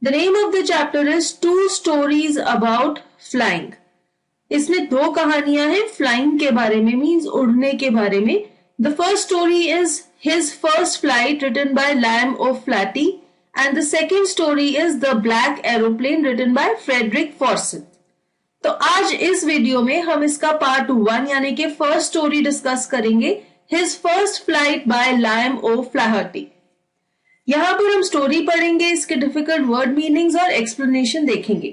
The name of the chapter is Two Stories About Flying. इसमें दो कहानियां हैं फ्लाइंग के बारे में, मीन्स उड़ने के बारे में. The first story is His First Flight written by Liam O'Flaherty and the second story is The Black Aeroplane written by Frederick Forsyth. तो आज इस वीडियो में हम इसका पार्ट 1 यानी कि फर्स्ट स्टोरी डिस्कस करेंगे, His First Flight by Liam O'Flaherty. यहां पर हम स्टोरी पढ़ेंगे, इसके डिफिकल्ट वर्ड मीनिंग्स और एक्सप्लेनेशन देखेंगे.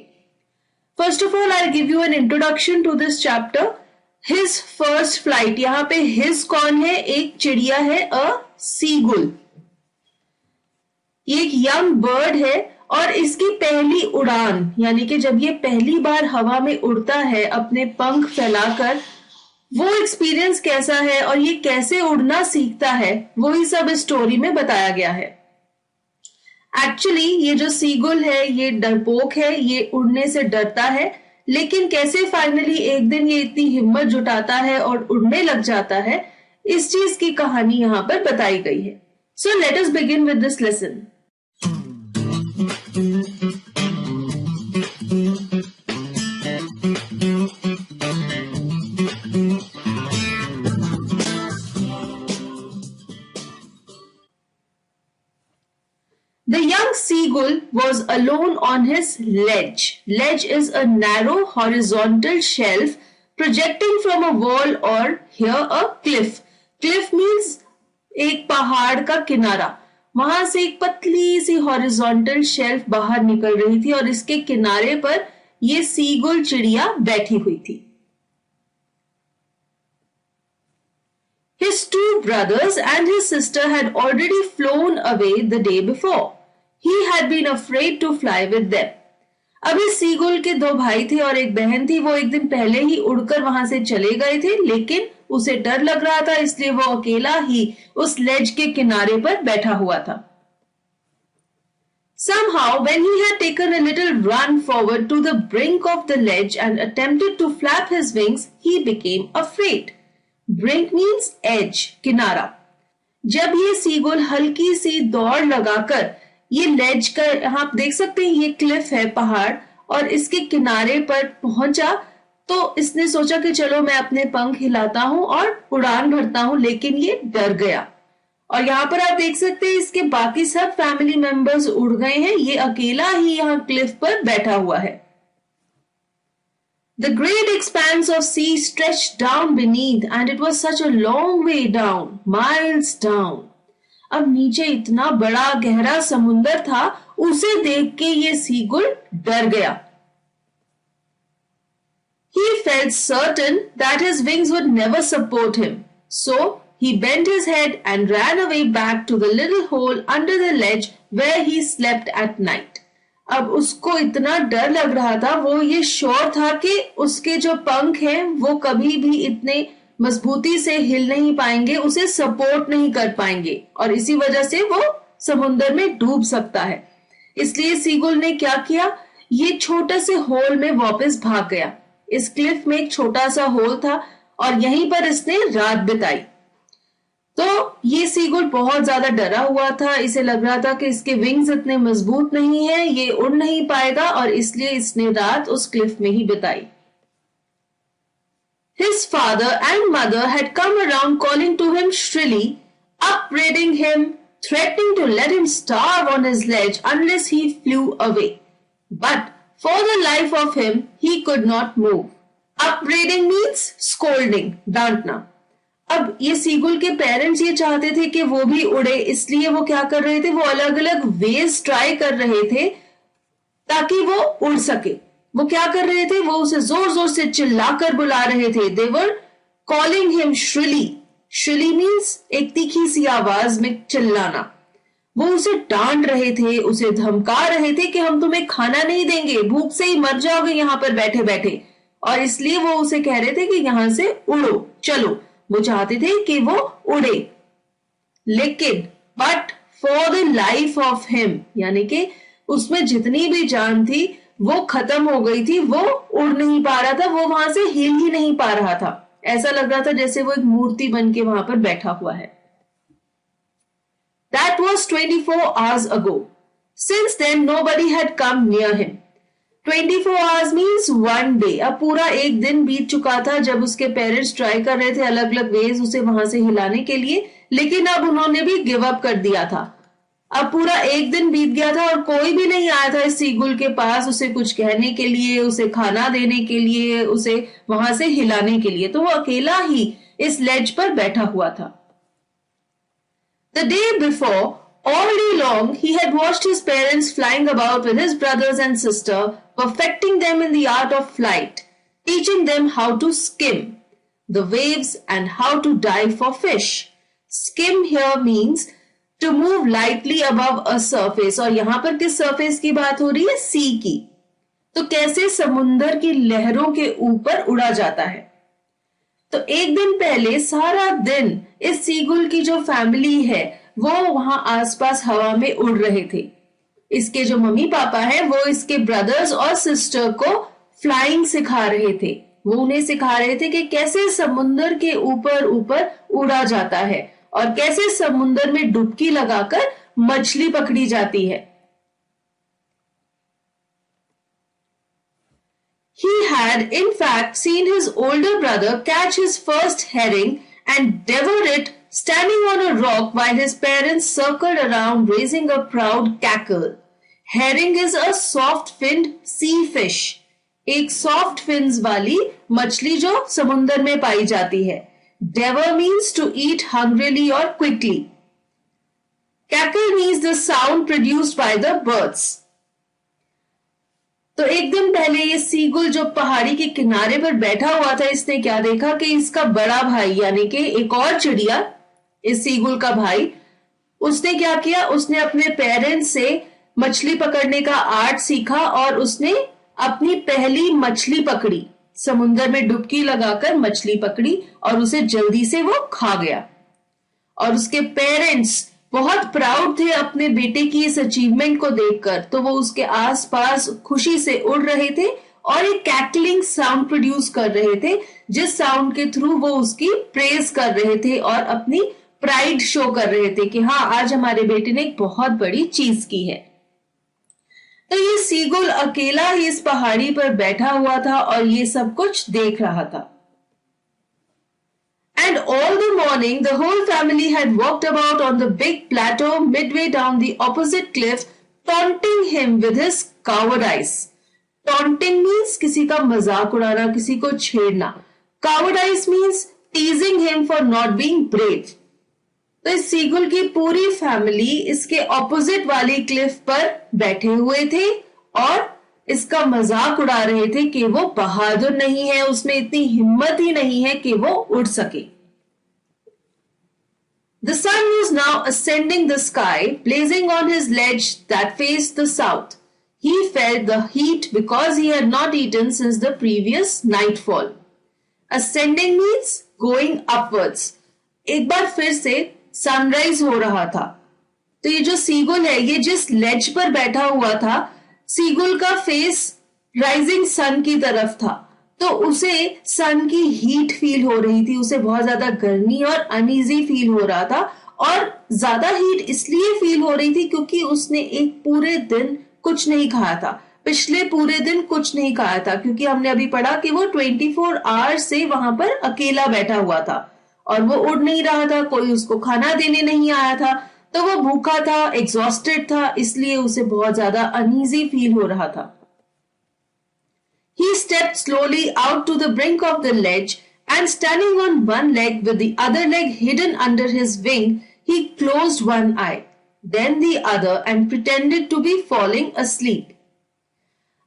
First of all I give you an introduction to this chapter. His first flight, यहां पे हिज कौन है? एक चिड़िया है, अ सीगुल. ये एक यंग बर्ड है और इसकी पहली उड़ान यानी कि जब ये पहली बार हवा में उड़ता है अपने पंख फैलाकर, वो एक्सपीरियंस कैसा है और ये कैसे उड़ना सीखता है, वही सब इस स्टोरी में बताया गया है. एक्चुअली ये जो सीगुल है ये डरपोक है, ये उड़ने से डरता है, लेकिन कैसे फाइनली एक दिन ये इतनी हिम्मत जुटाता है और उड़ने लग जाता है, इस चीज की कहानी यहां पर बताई गई है. So let us begin with this lesson. The young seagull was alone on his ledge. Ledge is a narrow horizontal shelf projecting from a wall or here a cliff. Cliff means एक पहाड़ का किनारा. वहां से एक पतली सी horizontal shelf बाहर निकल रही थी और इसके किनारे पर ये सीगुल चिड़िया बैठी हुई थी. His two brothers and his sister had already flown away the day before. He had been afraid to fly with them. अब इस सीगुल के दो भाई थे और एक बहन थी. वो एक दिन पहले ही उड़कर वहां से चले गए थे, लेकिन उसे डर लग रहा था, इसलिए वो अकेला ही उस लेज के किनारे पर बैठा हुआ था. Somehow, when he had taken a little run forward to the brink of the ledge and attempted to flap his wings, he became afraid. Brink means edge, किनारा. जब ये सीगुल हल्की सी दौड़ लगाकर ये लेज का, आप देख सकते हैं ये क्लिफ है, पहाड़, और इसके किनारे पर पहुंचा, तो इसने सोचा कि चलो मैं अपने पंख हिलाता हूं और उड़ान भरता हूं, लेकिन ये डर गया. और यहाँ पर आप देख सकते हैं इसके बाकी सब फैमिली मेंबर्स उड़ गए हैं, ये अकेला ही यहाँ क्लिफ पर बैठा हुआ है. The great expanse of sea stretched down beneath and it was such a long way down, miles down. अब नीचे इतना बड़ा गहरा समुंदर था, उसे देख के ये सीगुल डर गया. He felt certain that his wings would never support him. So he bent his head and ran away back to the little hole under the ledge where he slept at night. अब उसको इतना डर लग रहा था, वो ये sure था कि उसके जो पंख हैं वो कभी भी इतने मजबूती से हिल नहीं पाएंगे, उसे सपोर्ट नहीं कर पाएंगे और इसी वजह से वो समुंदर में डूब सकता है. इसलिए सीगुल ने क्या किया, ये छोटे से होल में वापस भाग गया. इस क्लिफ में एक छोटा सा होल था और यहीं पर इसने रात बिताई. तो ये सीगुल बहुत ज्यादा डरा हुआ था, इसे लग रहा था कि इसके विंग्स इतने मजबूत नहीं है, ये उड़ नहीं पाएगा, और इसलिए इसने रात उस क्लिफ में ही बिताई. His father and mother had come around calling to him shrilly, upbraiding him, threatening to let him starve on his ledge unless he flew away. But for the life of him, he could not move. Upbraiding means scolding, डांटना. अब ये seagull के parents ये चाहते थे कि वो भी उड़े, इसलिए वो क्या कर रहे थे, वो अलग अलग वेज ट्राई कर रहे थे ताकि वो उड़ सके. वो क्या कर रहे थे, वो उसे जोर जोर से चिल्लाकर बुला रहे थे. They were calling him shrilly. Shrilly means एक तीखी सी आवाज में चिल्लाना. वो उसे डांट रहे थे, उसे धमका रहे थे कि हम तुम्हें खाना नहीं देंगे, भूख से ही मर जाओगे यहाँ पर बैठे बैठे, और इसलिए वो उसे कह रहे थे कि यहां से उड़ो, चलो. वो चाहते थे कि वो उड़े, लेकिन but for the life of him, यानी कि उसमें जितनी भी जान थी वो खत्म हो गई थी, वो उड़ नहीं पा रहा था, वो वहां से हिल ही नहीं पा रहा था. ऐसा लग रहा था जैसे वो एक मूर्ति बन के वहां पर बैठा हुआ है. That was 24 hours ago. Since then, nobody had come near him. 24 hours means one day. अब पूरा एक दिन बीत चुका था जब उसके पेरेंट्स ट्राई कर रहे थे अलग अलग वेज उसे वहां से हिलाने के लिए, लेकिन अब उन्होंने भी गिव अप कर दिया था. अब पूरा एक दिन बीत गया था और कोई भी नहीं आया था इस सीगुल के पास उसे कुछ कहने के लिए, उसे खाना देने के लिए, उसे वहां से हिलाने के लिए. तो वो अकेला ही इस लेज पर बैठा हुआ था. The day before, all day long, he had watched his parents flying about with his brothers and sister, perfecting them in the art of flight, teaching them how to skim the waves and how to dive for fish. Skim here means to move lightly above a surface. और यहां पर किस surface की बात हो रही है? सी की. तो कैसे समुंदर की लहरों के ऊपर उड़ा जाता है. तो एक दिन पहले सारा दिन इस सीगुल की जो फैमिली है वो वहां आसपास हवा में उड़ रहे थे. इसके जो मम्मी पापा है वो इसके ब्रदर्स और सिस्टर को फ्लाइंग सिखा रहे थे. वो उन्हें सिखा रहे थे कि कैसे समुंदर के ऊपर ऊपर उड़ा जाता है और कैसे समुंदर में डुबकी लगाकर मछली पकड़ी जाती है. He had, in fact, seen his older brother catch his first herring and devour it standing on a rock while his parents circled around raising a proud cackle. Herring is a soft-finned sea fish. एक soft fins वाली मछली जो समुंदर में पाई जाती है. Devour means to eat hungrily or quickly. Cackle means the sound produced by the birds. तो एक दिन पहले ये सीगुल जो पहाड़ी के किनारे पर बैठा हुआ था इसने क्या देखा कि इसका बड़ा भाई यानी कि एक और चिड़िया इस सीगुल का भाई उसने क्या किया, उसने अपने पेरेंट्स से मछली पकड़ने का आर्ट सीखा और उसने अपनी पहली मछली पकड़ी. समुंदर में डुबकी लगाकर मछली पकड़ी और उसे जल्दी से वो खा गया. और उसके पेरेंट्स बहुत प्राउड थे अपने बेटे की इस अचीवमेंट को देखकर. तो वो उसके आसपास खुशी से उड़ रहे थे और एक कैकलिंग साउंड प्रोड्यूस कर रहे थे जिस साउंड के थ्रू वो उसकी प्रेज कर रहे थे और अपनी प्राइड शो कर रहे थे कि हाँ आज हमारे बेटे ने एक बहुत बड़ी चीज की है. तो ये सीगुल अकेला ही इस पहाड़ी पर बैठा हुआ था और ये सब कुछ देख रहा था. And all the morning, the whole family had walked about on the big plateau midway down the opposite cliff, taunting him with his cowardice. Taunting means किसी का मजाक उड़ाना, किसी को छेड़ना. Cowardice means teasing him for not being brave. तो इस seagull की पूरी फैमिली इसके ऑपोजिट वाली क्लिफ पर बैठे हुए थे और इसका मजाक उड़ा रहे थे कि वो बहादुर नहीं है, उसमें इतनी हिम्मत ही नहीं है कि वो उड़ सके. The sun was now ascending the sky, blazing on his ledge that faced the south. He felt the heat because he had not eaten since the previous nightfall. Ascending means going upwards. एक बार फिर से sunrise हो रहा था. तो ये जो seagull है ये जिस लेज पर बैठा हुआ था सीगुल का फेस राइजिंग सन की तरफ था. तो उसे सन की हीट फील हो रही थी, उसे बहुत ज्यादा गर्मी और अनईजी फील हो रहा था. और ज्यादा हीट इसलिए फील हो रही थी क्योंकि उसने एक पूरे दिन कुछ नहीं खाया था. पिछले पूरे दिन कुछ नहीं खाया था क्योंकि हमने अभी पढ़ा कि वो 24 आवर्स से वहां पर अकेला बैठा हुआ था और वो उड़ नहीं रहा था, कोई उसको खाना देने नहीं आया था. तो वो भूखा था, एग्जॉस्टेड था, इसलिए उसे बहुत ज्यादा अनईजी फील हो रहा था. He stepped slowly out to the brink of the ledge and standing on one leg with the other leg hidden under his wing, he closed one eye, then the other and pretended to be falling asleep.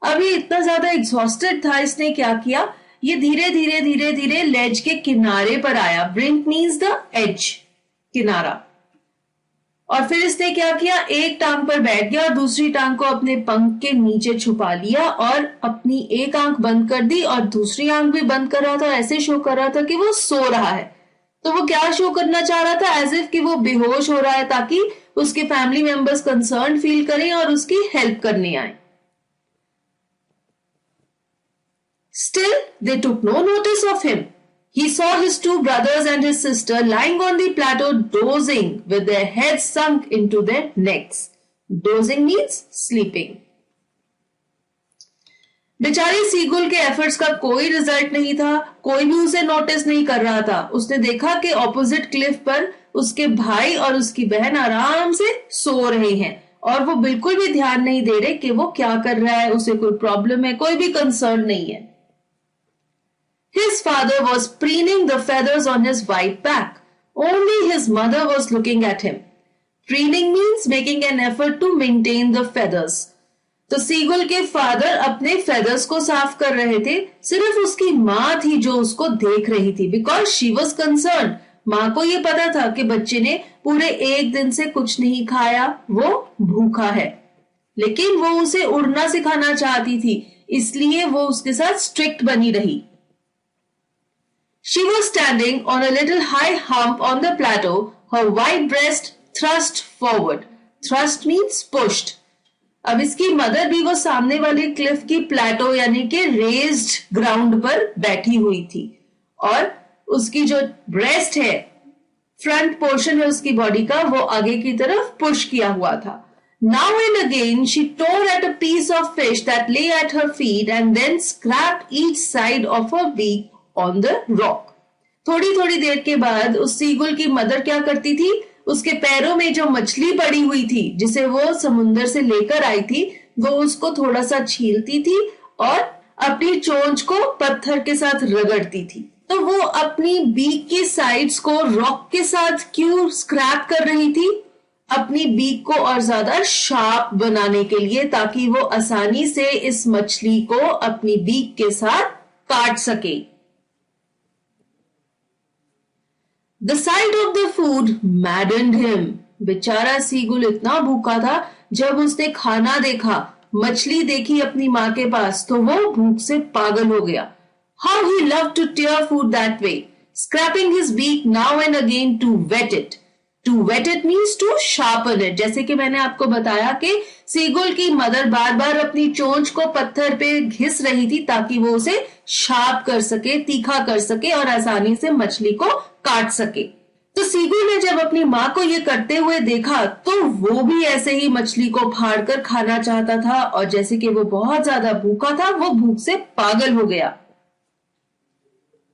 अभी इतना ज्यादा exhausted था, इसने क्या किया, ये धीरे धीरे धीरे धीरे लेज के किनारे पर आया. ब्रिंक मीन्स द एज, किनारा. और फिर इसने क्या किया, एक टांग पर बैठ गया और दूसरी टांग को अपने पंख के नीचे छुपा लिया और अपनी एक आंख बंद कर दी और दूसरी आंख भी बंद कर रहा था. ऐसे शो कर रहा था कि वो सो रहा है. तो वो क्या शो करना चाह रहा था, एज इफ कि वो बेहोश हो रहा है ताकि उसके फैमिली मेंबर्स कंसर्न फील करें और उसकी हेल्प करने आए. Still, they took no notice of him. He saw his two brothers and his sister lying on the plateau dozing with their heads sunk into their necks. Dozing means sleeping. बेचारी seagull के efforts का कोई result नहीं था, कोई भी उसे notice नहीं कर रहा था। उसने देखा कि ऑपोजिट क्लिफ पर उसके भाई और उसकी बहन आराम से सो रहे हैं और वो बिल्कुल भी ध्यान नहीं दे रहे कि वो क्या कर रहा है, उसे कोई प्रॉब्लम है, कोई भी कंसर्न नहीं है। His father was preening the feathers on his white back. Only his mother was looking at him. Preening means making an effort to maintain the feathers. तो सीगुल के फादर अपने फेदर्स को साफ कर रहे थे, सिर्फ उसकी माँ थी जो उसको देख रही थी, बिकॉज शी वॉज कंसर्न। माँ को ये पता था कि बच्चे ने पूरे एक दिन से कुछ नहीं खाया, वो भूखा है, लेकिन वो उसे उड़ना सिखाना चाहती थी, इसलिए वो उसके साथ स्ट्रिक्ट बनी रही। She was standing on a little high hump on the plateau, her white breast thrust forward. Thrust means pushed. अब इसकी मदर भी वो सामने वाले क्लिफ की प्लेटो यानी कि रेज्ड ग्राउंड पर बैठी हुई थी और उसकी जो ब्रेस्ट है, फ्रंट पोर्शन है उसकी बॉडी का, वो आगे की तरफ पुश किया हुआ था। Now and again she tore at a piece of fish that lay at her feet and then scraped each side of her beak on the rock. थोड़ी थोड़ी देर के बाद उस सीगुल की मदर क्या करती थी, उसके पैरों में जो मछली पड़ी हुई थी जिसे वो समुंदर से लेकर आई थी, वो उसको थोड़ा सा छीलती थी और अपनी चोंच को पत्थर के साथ रगड़ती थी। तो वो अपनी बीक की साइड्स को रॉक के साथ क्यों स्क्रैप कर रही थी? अपनी बीक को और ज्यादा शार्प बनाने के लिए, ताकि वो आसानी से इस मछली को अपनी बीक के साथ काट सके। The sight of the food maddened him. बेचारा सीगुल इतना भूखा था, जब उसने खाना देखा, मछली देखी अपनी माँ के पास, तो वो भूख से पागल हो गया। How he loved to tear food that way, scraping his beak now and again to wet it. To wet it means to sharpen it. जैसे कि मैंने आपको बताया कि सीगुल की मदर बार बार अपनी चोंच को पत्थर पे घिस रही थी ताकि वो उसे शार्प कर सके, तीखा कर सके और आसानी से मछली को काट सके। तो सीगुल ने जब अपनी माँ को ये करते हुए देखा तो वो भी ऐसे ही मछली को फाड़कर खाना चाहता था और जैसे कि वो बहुत ज्यादा भूखा था, वो भूख से पागल हो गया।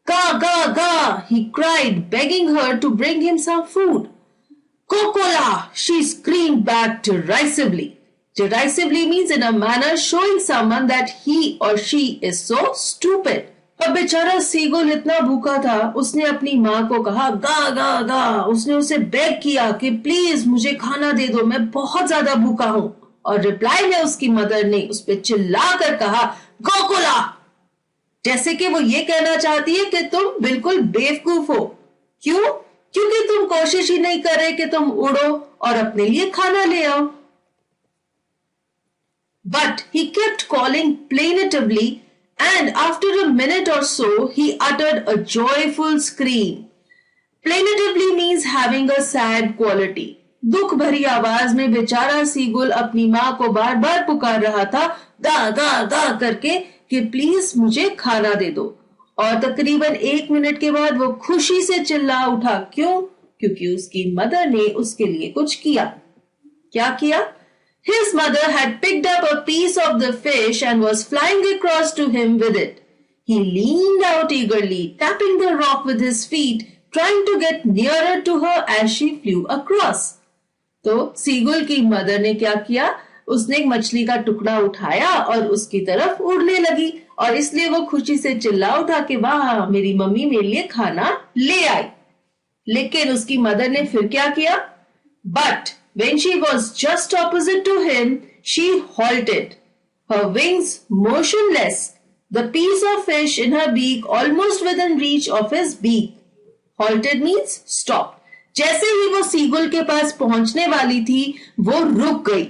Ga, ga, ga, he cried, begging her to bring him some food. Kokola, she screamed back derisively. Derisively means in a manner showing someone that he or she is so stupid. अब बेचारा seagull इतना भूखा था, उसने अपनी माँ को कहा गा गा गा, उसने उसे बेग किया कि प्लीज मुझे खाना दे दो, मैं बहुत ज्यादा भूखा हूँ। और रिप्लाई में उसकी मदर ने उस पर चिल्ला कर कहा गोकुला, जैसे कि वो ये कहना चाहती है कि तुम बिल्कुल बेवकूफ हो। क्यों? क्योंकि तुम कोशिश ही नहीं कर रहे कि तुम उड़ो और अपने लिए खाना ले आओ। But he kept calling plaintively, and after a minute or so, he uttered a joyful scream. Plaintively means having a sad quality. दुख भरी आवाज में बेचारा सीगुल अपनी माँ को बार बार पुकार रहा था, गा गा गा करके, कि प्लीज मुझे खाना दे दो। और तकरीबन 1 मिनट के बाद वो खुशी से चिल्ला उठा। क्यों? क्योंकि उसकी मदर ने उसके लिए कुछ किया। क्या किया? His mother had picked up a piece of the fish and was flying across to him with it. He leaned out eagerly, tapping the rock with his feet, trying to get nearer to her as she flew across. तो seagull की mother ने क्या किया? उसने एक मछली का टुकड़ा उठाया और उसकी तरफ उड़ने लगी और इसलिए वो खुशी से चिल्ला उठा कि वाह, मेरी मम्मी मेरे लिए खाना ले आई। लेकिन उसकी मदर ने फिर क्या किया? But when she was just opposite to him, she halted, her wings motionless, the piece of fish in her beak almost within reach of his beak. Halted means stop. जैसे ही वो सीगुल के पास पहुंचने वाली थी, वो रुक गई।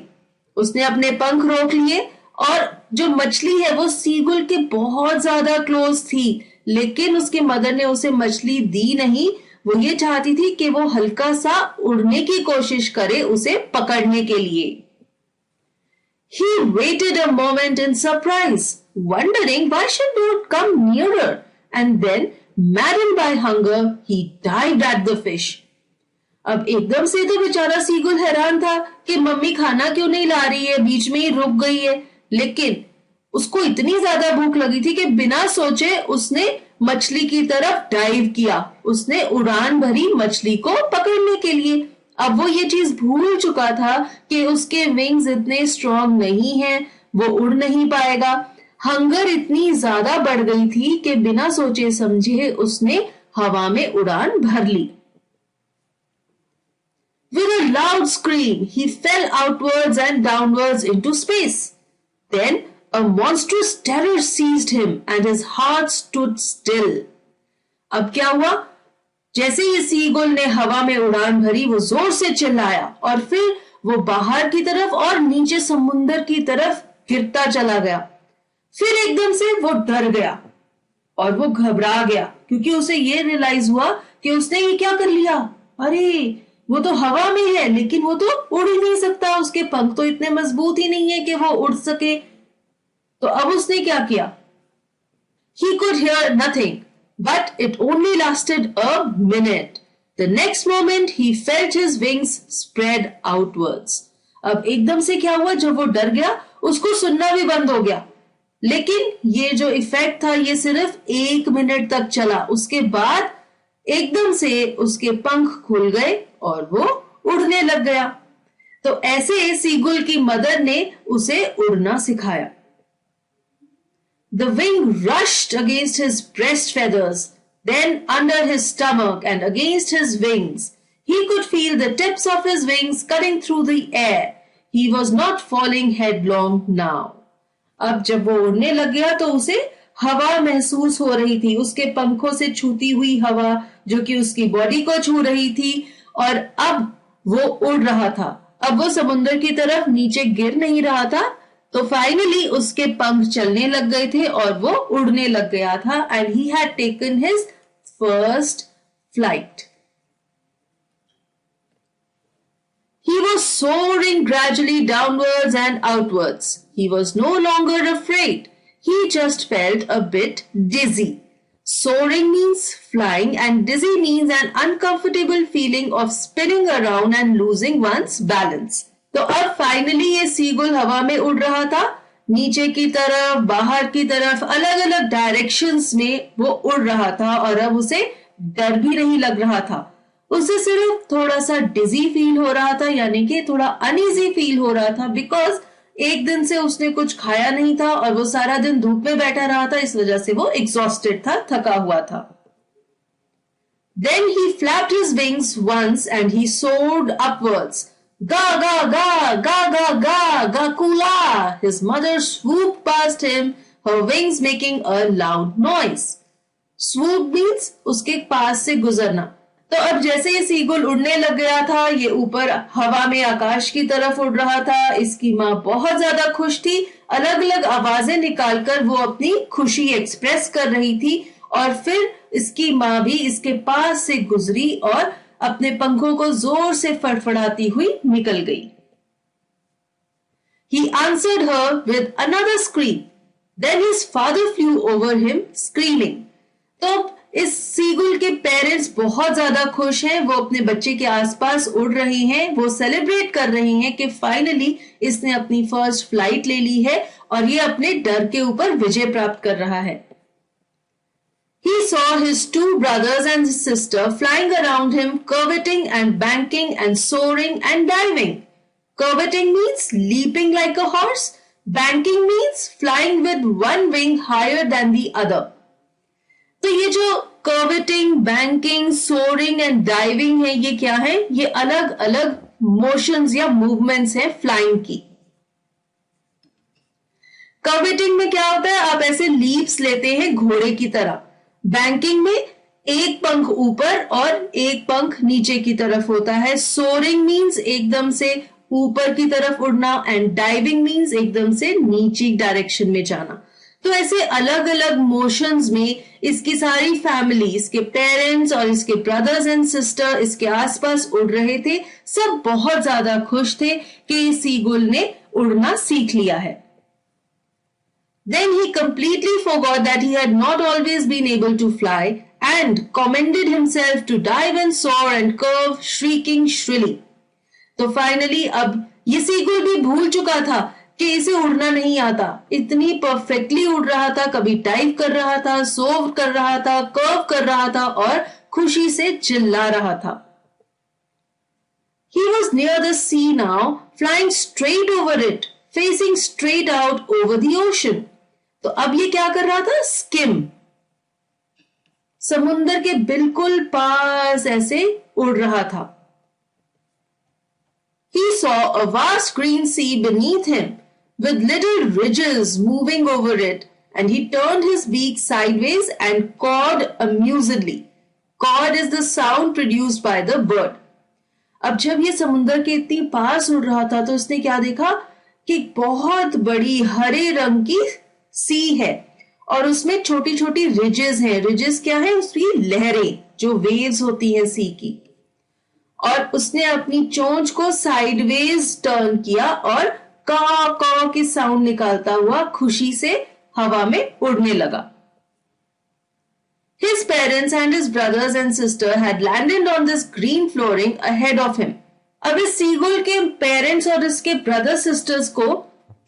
उसने अपने पंख रोक लिए और जो मछली है वो सीगुल के बहुत ज्यादा क्लोज थी, लेकिन उसकी मदर ने उसे मछली दी नहीं। वो ये चाहती थी कि वो हल्का सा उड़ने की कोशिश करे उसे पकड़ने के लिए। He waited a moment in surprise, wondering why she would come nearer, and then, maddened by hunger, he dived at the fish. अब एकदम से तो बेचारा सीगुल हैरान था कि मम्मी खाना क्यों नहीं ला रही है, बीच में ही रुक गई है। लेकिन उसको इतनी ज्यादा भूख लगी थी कि बिना सोचे उसने मछली की तरफ डाइव किया। उसने उड़ान भरी मछली को पकड़ने के लिए। अब वो ये चीज भूल चुका था कि उसके विंग्स इतने स्ट्रांग नहीं हैं, वो उड़ नहीं पाएगा। हंगर इतनी ज्यादा बढ़ गई थी कि बिना सोचे समझे उसने हवा में उड़ान भर ली। With a loud scream, he fell outwards and downwards into space. Then a monstrous terror seized him and his heart stood still. अब क्या हुआ? जैसे ही सीगुल ने हवा में उड़ान भरी, वो जोर से चिल्लाया और फिर वो बाहर की तरफ और नीचे समुंदर की तरफ गिरता चला गया। फिर एकदम से वो डर गया और वो घबरा गया क्योंकि उसे ये रियलाइज हुआ कि उसने ये क्या कर लिया। अरे वो तो हवा में है लेकिन वो तो उड़ ही नहीं सकता, उसके पंख तो इतने मजबूत ही नहीं है कि वो उड़ सके। तो अब उसने क्या किया? He could hear nothing, but it only lasted a minute. The next moment he felt his wings spread outwards. अब एकदम से क्या हुआ? जब वो डर गया उसको सुनना भी बंद हो गया। लेकिन ये जो इफेक्ट था ये सिर्फ 1 मिनट तक चला। उसके बाद एकदम से उसके पंख खुल गए और वो उड़ने लग गया। तो ऐसे सीगुल की मदर ने उसे उड़ना सिखाया। The wing rushed against his breast feathers, then under his stomach and against his wings. He could feel the tips of his wings cutting through the air. He was not falling headlong now. अब जब वो उड़ने लग गया तो उसे हवा महसूस हो रही थी, उसके पंखों से छूती हुई हवा जो कि उसकी बॉडी को छू रही थी, और अब वो उड़ रहा था। अब वो समुद्र की तरफ नीचे गिर नहीं रहा था। तो फाइनली उसके पंख चलने लग गए थे और वो उड़ने लग गया था। And he had taken his first flight. He was soaring gradually downwards and outwards. He was no longer afraid. He just felt a bit dizzy. Soaring means flying and dizzy means an uncomfortable feeling of spinning around and losing one's balance. तो अब finally ये seagull हवा में उड़ रहा था, नीचे की तरफ, बाहर की तरफ, अलग अलग डायरेक्शंस में वो उड़ रहा था और अब उसे डर भी नहीं लग रहा था। उसे सिर्फ थोड़ा सा डिजी फील हो रहा था, यानी कि थोड़ा अनईजी फील हो रहा था, बिकॉज एक दिन से उसने कुछ खाया नहीं था और वो सारा दिन धूप में बैठा रहा था, इस वजह से वो एग्जॉस्टेड था, थका हुआ था। Then he flapped his wings once and he soared upwards. Ga ga ga ga ga ga gakula. His mother swooped past him, her wings making a loud noise. Swoop means उसके पास से गुजरना। तो अब जैसे ये सीगुल उड़ने लग गया था, ये ऊपर हवा में आकाश की तरफ उड़ रहा था। इसकी माँ बहुत ज्यादा खुश थी, अलग अलग आवाजें निकालकर वो अपनी खुशी एक्सप्रेस कर रही थी। और फिर इसकी माँ भी इसके पास से गुजरी और अपने पंखों को जोर से फड़फड़ाती हुई निकल गई। He answered her with another scream. Then his father flew over him screaming. तो इस सीगुल के पेरेंट्स बहुत ज्यादा खुश हैं, वो अपने बच्चे के आसपास उड़ रही हैं, वो सेलिब्रेट कर रही हैं कि फाइनली इसने अपनी फर्स्ट फ्लाइट ले ली है और ये अपने डर के ऊपर विजय प्राप्त कर रहा है। He saw his 2 brothers and his sister flying around him, curveting and banking and soaring and diving. Curveting means leaping like a horse. Banking means flying with one wing higher than the other. तो ये जो कर्वेटिंग, banking, souring and diving है, ये क्या है? ये अलग अलग मोशंस या मूवमेंट्स है फ्लाइंग की। कर्वेटिंग में क्या होता है? आप ऐसे लीप्स लेते हैं घोड़े की तरह। बैंकिंग में एक पंख ऊपर और एक पंख नीचे की तरफ होता है। सोरिंग मीन्स एकदम से ऊपर की तरफ उड़ना एंड डाइविंग मीन्स एकदम से नीचे डायरेक्शन में जाना। तो ऐसे अलग अलग मोशंस में इसकी सारी फैमिली, इसके पेरेंट्स और इसके ब्रदर्स एंड सिस्टर इसके आसपास उड़ रहे थे। सब बहुत ज्यादा खुश थे कि सीगुल ने उड़ना सीख लिया है। Then he completely forgot that he had not always been able to fly and commended himself to dive and soar and curve, shrieking shrilly. तो फाइनली अब ये सीगुल भी भूल चुका था कि इसे उड़ना नहीं आता. इतनी परफेक्टली उड़ रहा था, कभी डाइव कर रहा था, सोव कर रहा था, कर्व कर रहा था और खुशी से चिल्ला रहा था. He was near the sea now, flying straight over it, facing straight out over the ocean. तो अब ये क्या कर रहा था? स्किम. समुंदर के बिल्कुल पास ऐसे उड़ रहा था. He saw a vast green sea beneath him, with little ridges moving over it, and he turned his beak sideways and cawed amusedly. Cawed is the sound produced by the bird. अब जब ये समुंदर के इतनी पास उड़ रहा था तो उसने क्या देखा कि बहुत बड़ी हरे रंग की सी है और उसमें छोटी छोटी रिजेस हैं. रिजेस क्या है? उसकी लहरें, जो वेव्स होती हैं सी की. और उसने अपनी चोंच को साइडवेज टर्न किया और कॉ की साउंड निकालता हुआ खुशी से हवा में उड़ने लगा. His parents and his brothers and sister had landed on this green flooring ahead of him. अब इस सीगुल के पेरेंट्स और इसके ब्रदर सिस्टर्स को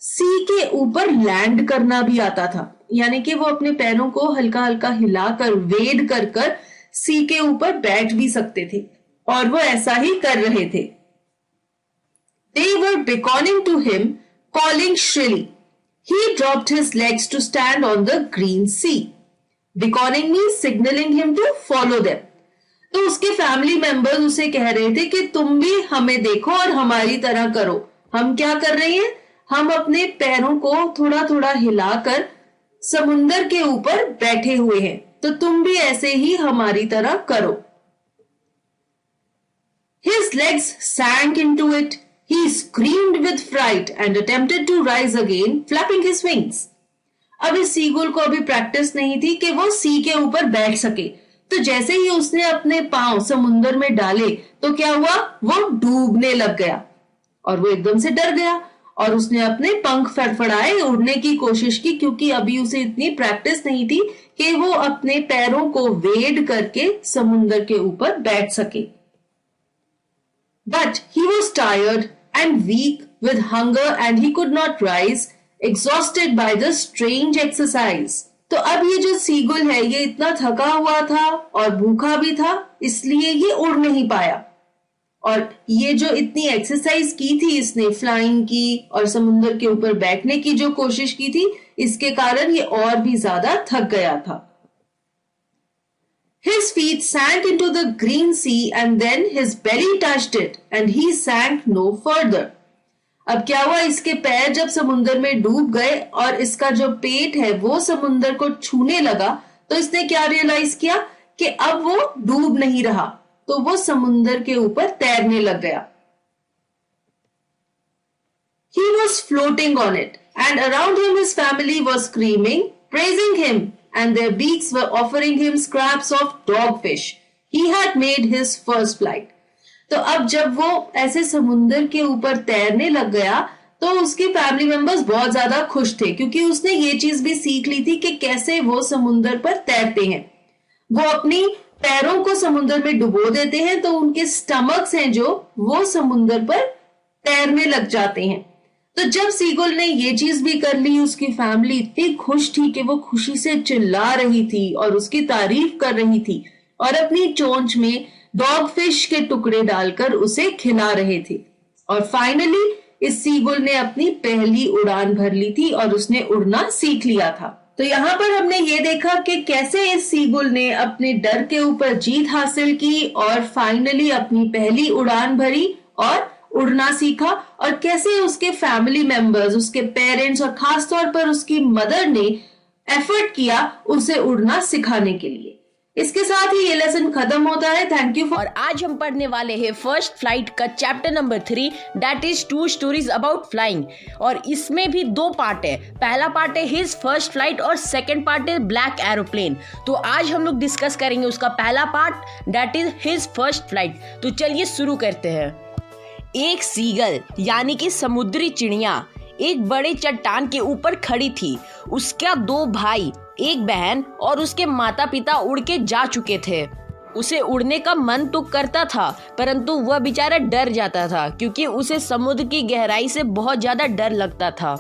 सी के ऊपर लैंड करना भी आता था, यानी कि वो अपने पैरों को हल्का हल्का हिलाकर वेड कर कर सी के ऊपर बैठ भी सकते थे और वो ऐसा ही कर रहे थे. They were beckoning to him, calling shrilly. He dropped his legs to stand on the green sea. Beckoning means signaling him to follow them. तो उसके फैमिली मेंबर्स उसे कह रहे थे कि तुम भी हमें देखो और हमारी तरह करो. हम क्या कर रहे हैं? हम अपने पैरों को थोड़ा थोड़ा हिलाकर समुंदर के ऊपर बैठे हुए हैं, तो तुम भी ऐसे ही हमारी तरह करो. His legs sank into it. He screamed with fright and attempted to rise again, flapping his wings. अब इस सीगुल को अभी प्रैक्टिस नहीं थी कि वो सी के ऊपर बैठ सके, तो जैसे ही उसने अपने पांव समुंदर में डाले तो क्या हुआ? वो डूबने लग गया और वो एकदम से डर गया और उसने अपने पंख फड़फड़ाए, उड़ने की कोशिश की, क्योंकि अभी उसे इतनी प्रैक्टिस नहीं थी कि वो अपने पैरों को वेड करके समुंदर के ऊपर बैठ सके. But he was tired and weak with hunger and he could not rise, exhausted by the strange exercise. तो अब ये जो सीगुल है ये इतना थका हुआ था और भूखा भी था, इसलिए ये उड़ नहीं पाया. और ये जो इतनी एक्सरसाइज की थी इसने, फ्लाइंग की और समुंदर के ऊपर बैठने की जो कोशिश की थी, इसके कारण ये और भी ज्यादा थक गया था. His feet sank into the green sea and then his belly touched it and he sank no further. अब क्या हुआ? इसके पैर जब समुंदर में डूब गए और इसका जो पेट है वो समुंदर को छूने लगा, तो इसने क्या रियलाइज किया कि अब वो डूब नहीं रहा, तो वो समुंदर के ऊपर तैरने लग गया. He was floating on it and around him his family was screaming, praising him, and their beaks were offering him scraps of dogfish. He had made his first flight. तो अब जब वो ऐसे समुंदर के ऊपर तैरने लग गया तो उसके फैमिली मेंबर्स बहुत ज्यादा खुश थे, क्योंकि उसने ये चीज भी सीख ली थी कि कैसे वो समुंदर पर तैरते हैं. वो अपनी पैरों को समुंदर में डुबो देते हैं तो उनके स्टमक्स हैं जो वो समुंदर पर तैरने लग जाते हैं. तो जब सीगुल ने ये चीज भी कर ली, उसकी फैमिली इतनी खुश थी कि वो खुशी से चिल्ला रही थी और उसकी तारीफ कर रही थी और अपनी चोंच में डॉग फिश के टुकड़े डालकर उसे खिला रहे थे. और फाइनली इस सीगुल ने अपनी पहली उड़ान भर ली थी और उसने उड़ना सीख लिया था. तो यहाँ पर हमने ये देखा कि कैसे इस सीगुल ने अपने डर के ऊपर जीत हासिल की और फाइनली अपनी पहली उड़ान भरी और उड़ना सीखा, और कैसे उसके फैमिली मेंबर्स, उसके पेरेंट्स और खासतौर पर उसकी मदर ने एफर्ट किया उसे उड़ना सिखाने के लिए. इसके साथ ही ये लेसन खत्म होता है. Thank you. और आज हम पढ़ने वाले हैं फर्स्ट फ्लाइट का chapter number 3, that is 2 stories about flying. और इसमें भी 2 पार्ट है. पहला पार्ट है हिज फर्स्ट फ्लाइट और सेकंड पार्ट है ब्लैक एरोप्लेन. तो आज हम लोग डिस्कस करेंगे उसका पहला part, that is his first flight. तो चलिए शुरू करते हैं. एक सीगल यानी कि समुद्री चिड़िया एक बड़े चट्टान के ऊपर खड़ी थी। उसका 2 भाई, एक बहन और उसके माता पिता उड़ के जा चुके थे। उसे उड़ने का मन तो करता था, परंतु वह बेचारा डर जाता था क्योंकि उसे समुद्र की गहराई से बहुत ज्यादा डर लगता था।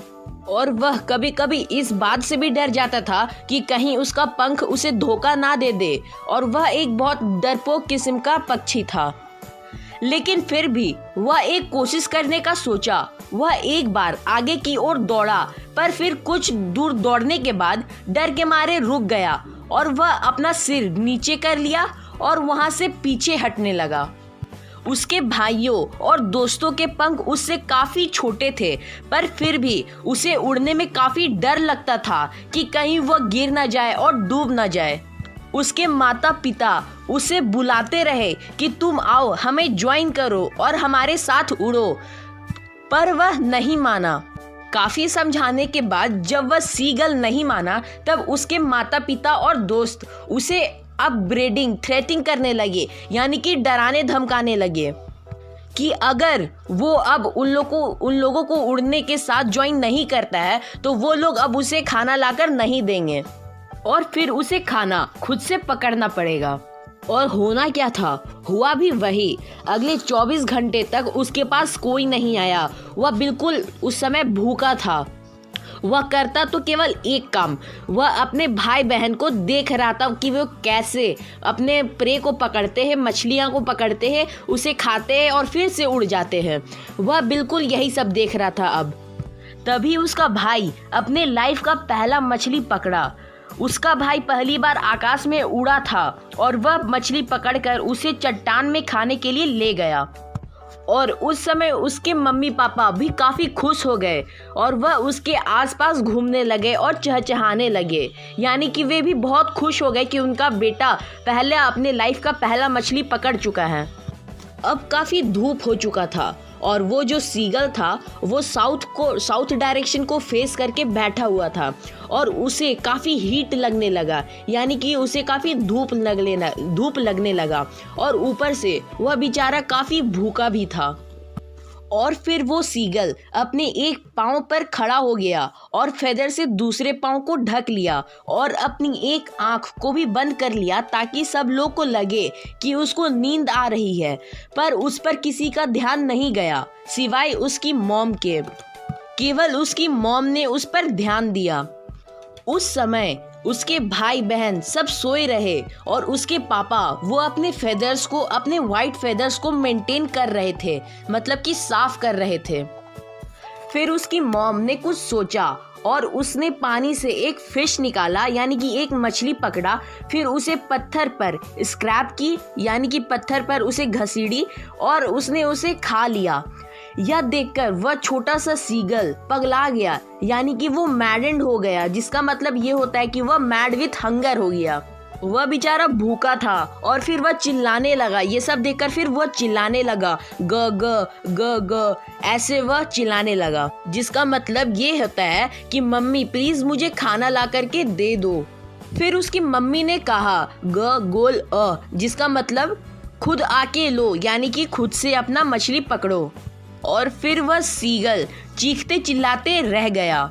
और वह कभी कभी इस बात से भी डर जाता था कि कहीं उसका पंख उसे धोखा ना दे दे। और वह एक बहुत डरपोक किस्म का पक्षी था। लेकिन फिर भी वह एक कोशिश करने का सोचा। वह एक बार आगे की ओर दौड़ा, पर फिर कुछ दूर दौड़ने के बाद डर के मारे रुक गया और वह अपना सिर नीचे कर लिया और वहां से पीछे हटने लगा। उसके भाइयों और दोस्तों के पंख उससे काफी छोटे थे, पर फिर भी उसे उड़ने में काफी डर लगता था कि कहीं वह गिर ना जाए और डूब ना जाए। उसके माता पिता उसे बुलाते रहे कि तुम आओ, हमें ज्वाइन करो और हमारे साथ उड़ो, पर वह नहीं माना। काफी समझाने के बाद जब वह सीगल नहीं माना, तब उसके माता पिता और दोस्त उसे अपब्रेडिंग थ्रेटिंग करने लगे, यानी कि डराने धमकाने लगे कि अगर वो अब उन लोगों को उड़ने के साथ ज्वाइन नहीं करता है तो वो लोग अब उसे खाना लाकर नहीं देंगे और फिर उसे खाना खुद से पकड़ना पड़ेगा। और होना क्या था, हुआ भी वही। अगले 24 घंटे तक उसके पास कोई नहीं आया। वह बिल्कुल उस समय भूखा था। वह करता तो केवल एक काम, वह अपने भाई बहन को देख रहा था कि वो कैसे अपने प्रे को पकड़ते हैं, मछलियाँ को पकड़ते हैं, उसे खाते हैं और फिर से उड़ जाते हैं। वह बिल्कुल यही सब देख रहा था। अब तभी उसका भाई अपने लाइफ का पहला मछली पकड़ा। उसका भाई पहली बार आकाश में उड़ा था और वह मछली पकड़कर उसे चट्टान में खाने के लिए ले गया। और उस समय उसके मम्मी पापा भी काफ़ी खुश हो गए और वह उसके आसपास घूमने लगे और चहचहाने लगे, यानी कि वे भी बहुत खुश हो गए कि उनका बेटा पहले अपने लाइफ का पहला मछली पकड़ चुका है। अब काफ़ी धूप हो चुका था और वो जो सीगल था वो साउथ डायरेक्शन को फेस करके बैठा हुआ था और उसे काफ़ी हीट लगने लगा, यानी कि उसे काफ़ी धूप लगने लगा और ऊपर से वह बेचारा काफ़ी भूखा भी था। और फिर वो सीगल अपने एक पाँव पर खड़ा हो गया और फेदर से दूसरे पाँव को ढक लिया और अपनी एक आँख को भी बंद कर लिया ताकि सब लोग को लगे कि उसको नींद आ रही है। पर उस पर किसी का ध्यान नहीं गया सिवाय उसकी मॉम के। केवल उसकी मॉम ने उस पर ध्यान दिया। उस समय उसके भाई बहन सब सोए रहे और उसके पापा वो अपने वाइट फेदर्स को मेंटेन कर रहे थे, मतलब कि साफ कर रहे थे। फिर उसकी मॉम ने कुछ सोचा और उसने पानी से एक फिश निकाला, यानी कि एक मछली पकड़ा। फिर उसे पत्थर पर स्क्रैप की, यानी कि पत्थर पर उसे घसीटी और उसने उसे खा लिया। यह देखकर वह छोटा सा सीगल पगला गया, यानी कि वो मैडेंड हो गया, जिसका मतलब ये होता है कि वह मैड विथ हंगर हो गया। वह बेचारा भूखा था और फिर वह चिल्लाने लगा। ये सब देखकर फिर वह चिल्लाने लगा, ग ग ग ग, ऐसे वह चिल्लाने लगा, जिसका मतलब ये होता है कि मम्मी प्लीज मुझे खाना ला करके दे दो। फिर उसकी मम्मी ने कहा ग गोल अ, जिसका मतलब खुद आके लो, यानी कि खुद से अपना मछली पकड़ो। और फिर वह सीगल चीखते चिल्लाते रह गया।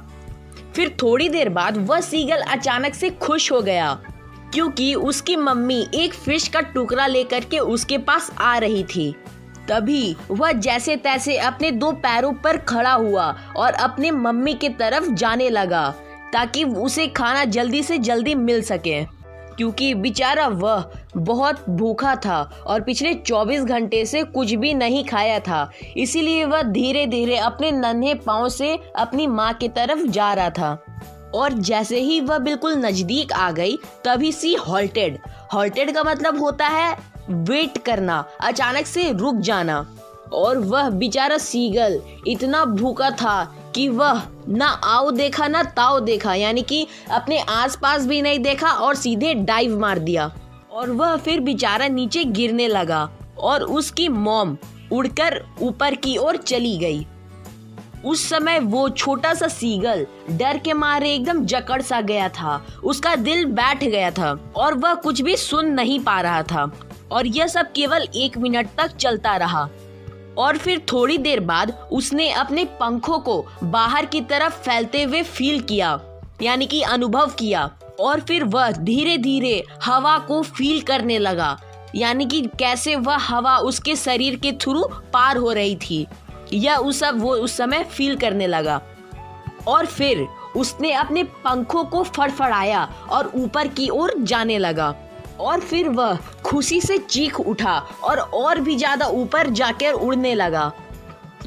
फिर थोड़ी देर बाद वह सीगल अचानक से खुश हो गया क्योंकि उसकी मम्मी एक फिश का टुकड़ा लेकर के उसके पास आ रही थी। तभी वह जैसे तैसे अपने 2 पैरों पर खड़ा हुआ और अपने मम्मी की तरफ जाने लगा ताकि उसे खाना जल्दी से जल्दी मिल सके, क्योंकि बेचारा वह बहुत भूखा था और पिछले 24 घंटे से कुछ भी नहीं खाया था। इसीलिए वह धीरे धीरे अपने नन्हे पाँव से अपनी माँ की तरफ जा रहा था। और जैसे ही वह बिल्कुल नज़दीक आ गई तभी सी हॉल्टेड का मतलब होता है वेट करना, अचानक से रुक जाना। और वह बेचारा सीगल इतना भूखा था कि वह ना आओ देखा ना ताओ देखा, यानी कि अपने आसपास भी नहीं देखा और सीधे डाइव मार दिया। और वह फिर बेचारा नीचे गिरने लगा और उसकी मॉम उड़कर ऊपर की ओर चली गई। उस समय वो छोटा सा सीगल डर के मारे एकदम जकड़ सा गया था, उसका दिल बैठ गया था और वह कुछ भी सुन नहीं पा रहा था। और यह सब केवल 1 मिनट तक चलता रहा। और फिर थोड़ी देर बाद उसने अपने पंखों को बाहर की तरफ फैलते हुए फील किया, यानी कि अनुभव किया। और फिर वह धीरे धीरे हवा को फील करने लगा, यानी कि कैसे वह हवा उसके शरीर के थ्रू पार हो रही थी, यह वो उस समय फील करने लगा। और फिर उसने अपने पंखों को फड़फड़ाया और ऊपर की ओर जाने लगा। और फिर वह खुशी से चीख उठा और भी ज्यादा ऊपर जाकर उड़ने लगा।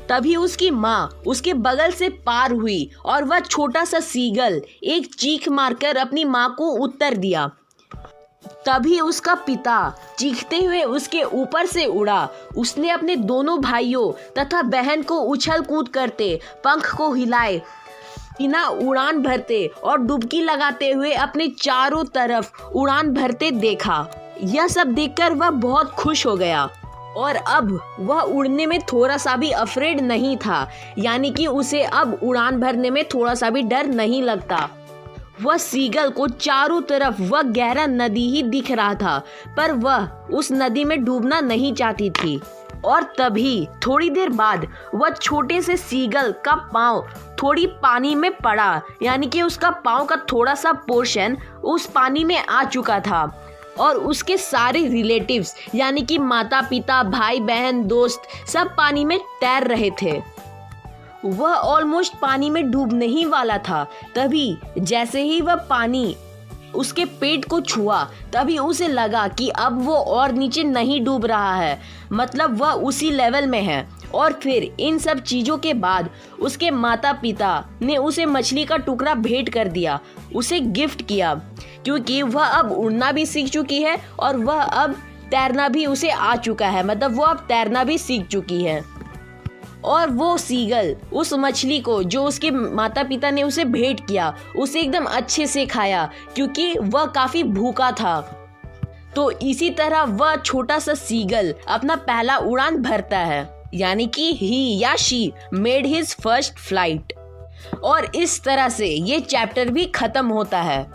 तभी उसकी माँ उसके बगल से पार हुई और वह छोटा सा सीगल एक चीख मारकर अपनी माँ को उत्तर दिया। तभी उसका पिता चीखते हुए उसके ऊपर से उड़ा। उसने अपने दोनों भाइयों तथा बहन को उछल कूद करते, पंख को हिलाए, बिना उड़ान भरते और डुबकी लगाते हुए अपने चारों तरफ उड़ान भरते देखा। यह सब देखकर वह बहुत खुश हो गया और अब वह उड़ने में थोड़ा सा भी अफ्रेड नहीं था, यानी कि उसे अब उड़ान भरने में थोड़ा सा भी डर नहीं लगता। वह सीगल को चारों तरफ वह गहरा नदी ही दिख रहा था, पर वह उस नदी में डूबना नहीं चाहती थी। और तभी थोड़ी देर बाद वह छोटे से सीगल का पाँव थोड़ी पानी में पड़ा, यानी कि उसका पाँव का थोड़ा सा पोर्शन उस पानी में आ चुका था और उसके सारे रिलेटिव्स यानी कि माता पिता, भाई बहन, दोस्त सब पानी में तैर रहे थे। वह ऑलमोस्ट पानी में डूबने ही वाला था। तभी जैसे ही वह पानी उसके पेट को छुआ, तभी उसे लगा कि अब वो और नीचे नहीं डूब रहा है, मतलब वह उसी लेवल में है। और फिर इन सब चीज़ों के बाद उसके माता पिता ने उसे मछली का टुकड़ा भेंट कर दिया, उसे गिफ्ट किया, क्योंकि वह अब उड़ना भी सीख चुकी है और वह अब तैरना भी उसे आ चुका है, मतलब वो अब तैरना भी सीख चुकी है। और वो सीगल उस मछली को जो उसके माता पिता ने उसे भेंट किया, उसे एकदम अच्छे से खाया, क्योंकि वह काफ़ी भूखा था। तो इसी तरह वह छोटा सा सीगल अपना पहला उड़ान भरता है, यानी कि ही या she made his first flight. और इस तरह से ये चैप्टर भी खत्म होता है।